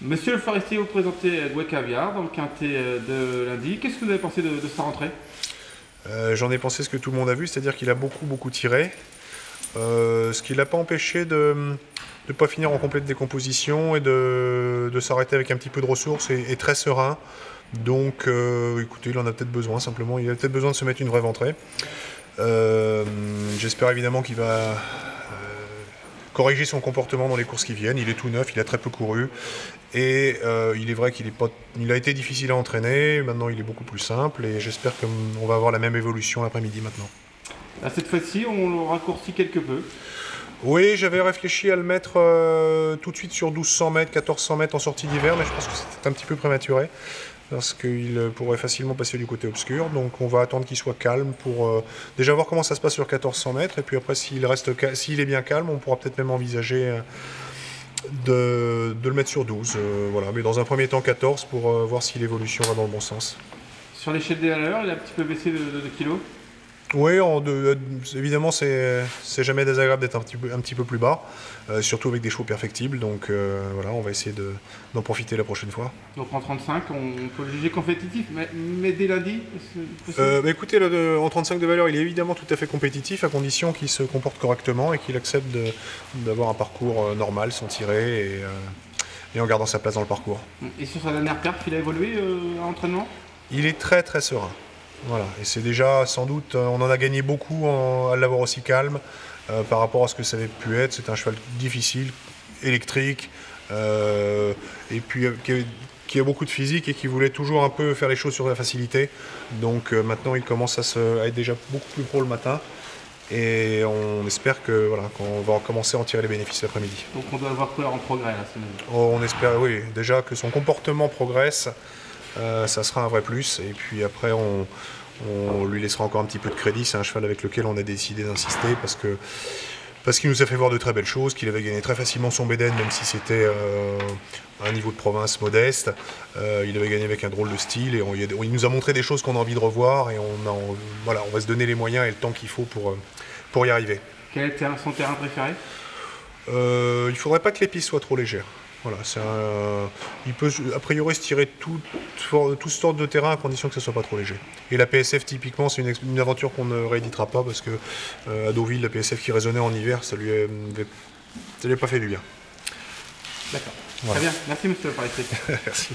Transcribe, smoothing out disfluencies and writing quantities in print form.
Monsieur le forestier, vous présentez Gouet Caviar dans le quintet de lundi. Qu'est-ce que vous avez pensé de sa rentrée? J'en ai pensé ce que tout le monde a vu, c'est-à-dire qu'il a beaucoup tiré, ce qui ne l'a pas empêché de ne pas finir en complète décomposition et de s'arrêter avec un petit peu de ressources et très serein. Donc écoutez, il en a peut-être besoin simplement, il a peut-être besoin de se mettre une vraie rentrée. J'espère évidemment qu'il va corriger son comportement dans les courses qui viennent. Il est tout neuf, il a très peu couru et il est vrai il a été difficile à entraîner. Maintenant il est beaucoup plus simple et j'espère qu'on va avoir la même évolution l'après-midi maintenant. Cette fois-ci, on le raccourcit quelque peu. Oui, j'avais réfléchi à le mettre tout de suite sur 1200 mètres, 1400 mètres en sortie d'hiver, mais je pense que c'était un petit peu prématuré parce qu'il pourrait facilement passer du côté obscur. Donc on va attendre qu'il soit calme pour déjà voir comment ça se passe sur 1400 mètres. Et puis après, s'il est bien calme, on pourra peut-être même envisager de le mettre sur 12. Voilà. Mais dans un premier temps 14 pour voir si l'évolution va dans le bon sens. Sur l'échelle des valeurs, il a un petit peu baissé de 2 kilos. Oui, évidemment, c'est jamais désagréable d'être un petit peu plus bas, surtout avec des chevaux perfectibles. Donc voilà, on va essayer d'en profiter la prochaine fois. Donc en 35, on peut le juger compétitif, mais dès lundi, écoutez, en 35 de valeur, il est évidemment tout à fait compétitif, à condition qu'il se comporte correctement et qu'il accepte d'avoir un parcours normal, sans tirer et en gardant sa place dans le parcours. Et sur sa dernière perf, il a évolué à l'entraînement? Il est très serein. Voilà, et c'est déjà sans doute, on en a gagné beaucoup à l'avoir aussi calme par rapport à ce que ça avait pu être. C'est un cheval difficile, électrique, et puis qui a beaucoup de physique et qui voulait toujours un peu faire les choses sur la facilité. Donc maintenant il commence à être déjà beaucoup plus pro le matin. Et on espère qu'on va commencer à en tirer les bénéfices l'après-midi. Donc on doit le voir courir en progrès là, c'est on espère, oui, déjà que son comportement progresse. Ça sera un vrai plus et puis après on lui laissera encore un petit peu de crédit. C'est un cheval avec lequel on a décidé d'insister parce qu'il nous a fait voir de très belles choses, qu'il avait gagné très facilement son Béden même si c'était un niveau de province modeste. Il avait gagné avec un drôle de style et il nous a montré des choses qu'on a envie de revoir et voilà, on va se donner les moyens et le temps qu'il faut pour y arriver. Quel est son terrain préféré? Il ne faudrait pas que les pistes soient trop légères. Voilà, il peut a priori se tirer tout sorte de terrain à condition que ce ne soit pas trop léger. Et la PSF typiquement c'est une aventure qu'on ne rééditera pas parce que à Deauville la PSF qui résonnait en hiver ça lui a pas fait du bien. D'accord. Voilà. Très bien, merci monsieur le forestier. Merci.